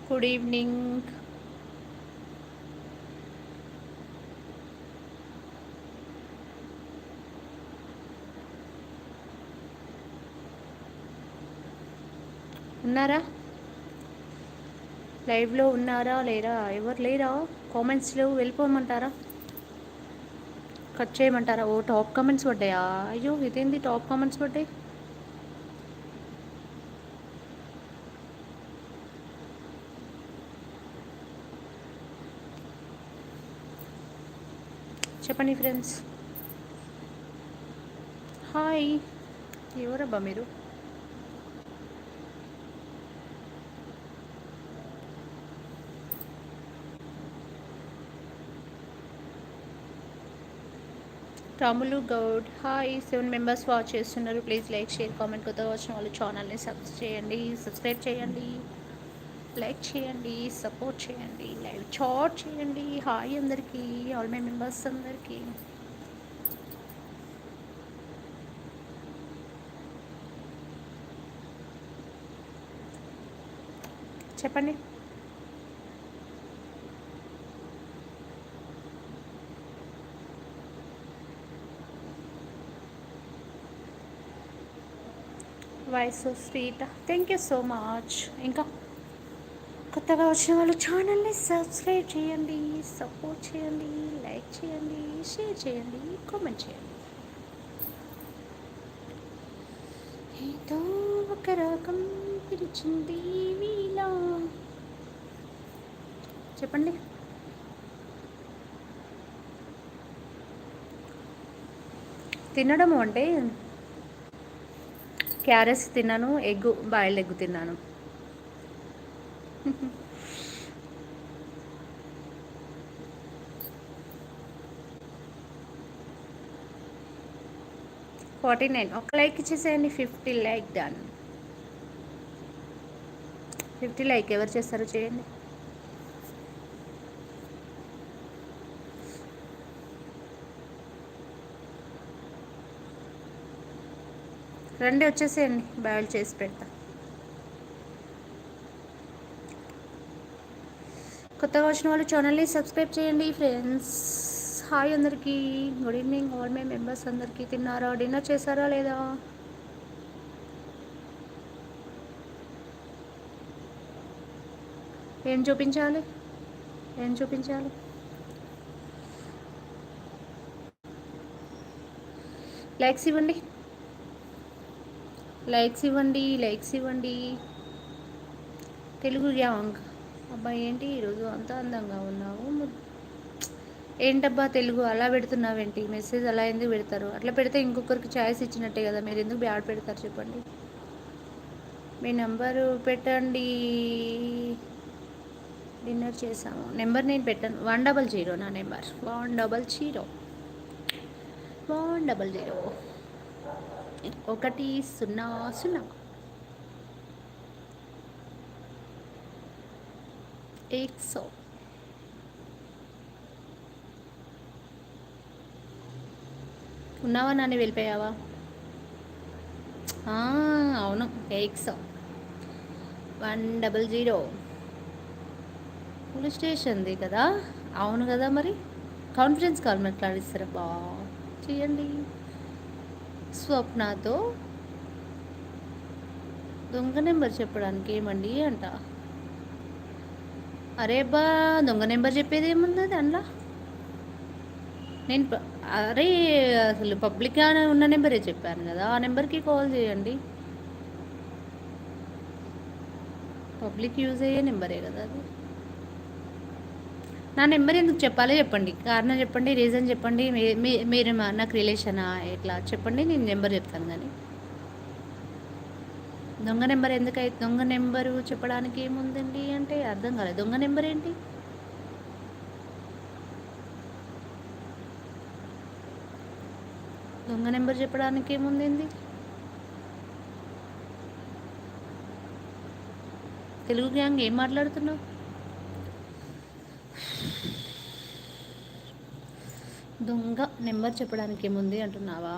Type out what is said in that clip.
Good evening. ఉన్నారా? లైవ్లో ఉన్నారా లేరా? ఎవరు లేరా? కామెంట్స్లో వెళ్ళిపోమంటారా? కట్ చేయమంటారా? ఓ టాప్ కామెంట్స్ పడ్డాయా? అయ్యో ఇదేంది టాప్ కామెంట్స్ పడ్డాయి? చెప్పండి ఫ్రెండ్స్. హాయ్, ఎవరబ్బా మీరు? Ramulu Goud hi. 7 members watch చేస్తున్నారు. Please like, share, comment. కొత్తగా వచ్చిన వాళ్ళు ఛానల్ని సబ్స్క్రైబ్ చేయండి, లైక్ చేయండి, సపోర్ట్ చేయండి, లైవ్ చాట్ చేయండి. హాయ్ అందరికీ, ఆల్ మై మెంబర్స్ అందరికీ. చెప్పండి. Voice so sweet, thank you so much. ఇంకా కొత్తగా వచ్చిన వాళ్ళు ఛానల్ని సబ్స్క్రైబ్ చేయండి, సపోర్ట్ చేయండి, లైక్ చేయండి, షేర్ చేయండి, కామెంట్ చేయండి. ఏదో ఒక రకం పిలిచింది వీలా. చెప్పండి. తినడము అంటే క్యారెట్స్ తిన్నాను, బాయిల్డ్ ఎగ్ తిన్నాను. 49. ఒక లైక్ ఇచ్చేసేయండి. 50 లైక్ డన్. 50 లైక్ ఎవరు చేస్తారో చేయండి. రండి వచ్చేసేయండి, బాయిల్ చేసి పెడతా. కొత్తగా వచ్చిన వాళ్ళు ఛానల్ని సబ్స్క్రైబ్ చేయండి ఫ్రెండ్స్. హాయ్ అందరికీ, good evening all my members అందరికీ. తిన్నారా? డిన్నర్ చేశారా లేదా? ఏం చూపించాలి? ఏం చూపించాలి? లైక్స్ ఇవ్వండి, లైక్స్ ఇవ్వండి, లైక్స్ ఇవ్వండి. తెలుగు యాంగ్ అబ్బాయి ఏంటి ఈరోజు అంత అందంగా ఉన్నావు? ఏంటబ్బా తెలుగు అలా పెడుతున్నావేంటి? మెసేజ్ అలా ఎందుకు పెడతారు? అట్లా పెడితే ఇంకొకరికి ఛాయిస్ ఇచ్చినట్టే కదా. మీరు ఎందుకు బ్యాడ్ పెడతారు చెప్పండి? మీ నెంబరు పెట్టండి. డిన్నర్ చేసాము. నెంబర్ నేను పెట్టాను. 100 నా నెంబర్. 100 100 100. ఎక్సో ఉన్నావా నాని? వెళ్ళిపోయావా? అవును, ఎక్సో 100. పోలీస్ స్టేషన్ది కదా? అవును కదా. మరి కాన్ఫరెన్స్ కాల్ మాట్లాడిస్తారా? చేయండి. స్వప్నతో దొంగ నెంబర్ చెప్పడానికి ఏమండి అంట. అరే బా, దొంగ నెంబర్ చెప్పేది ఏముంది అందులో? నేను అరే అసలు పబ్లిక్గా ఉన్న నెంబరే చెప్పాను కదా, ఆ నెంబర్కి కాల్ చేయండి. పబ్లిక్ యూజ్ అయ్యే నెంబరే కదా అది. నా నెంబర్ ఎందుకు చెప్పాలో చెప్పండి, కారణం చెప్పండి, రీజన్ చెప్పండి. మీరు నాకు రిలేషనా ఎట్లా చెప్పండి, నేను నెంబర్ చెప్తాను. కానీ దొంగ నెంబర్ ఎందుకైతే దొంగ నెంబరు చెప్పడానికి ఏముందండి అంటే అర్థం కాలేదు. దొంగ నెంబర్ ఏంటి? దొంగ నెంబర్ చెప్పడానికి ఏముంది? తెలుగు గ్యాంగ్ ఏం మాట్లాడుతున్నావు? దొంగ నెంబర్ చెప్పడానికి ఏముంది అంటున్నావా?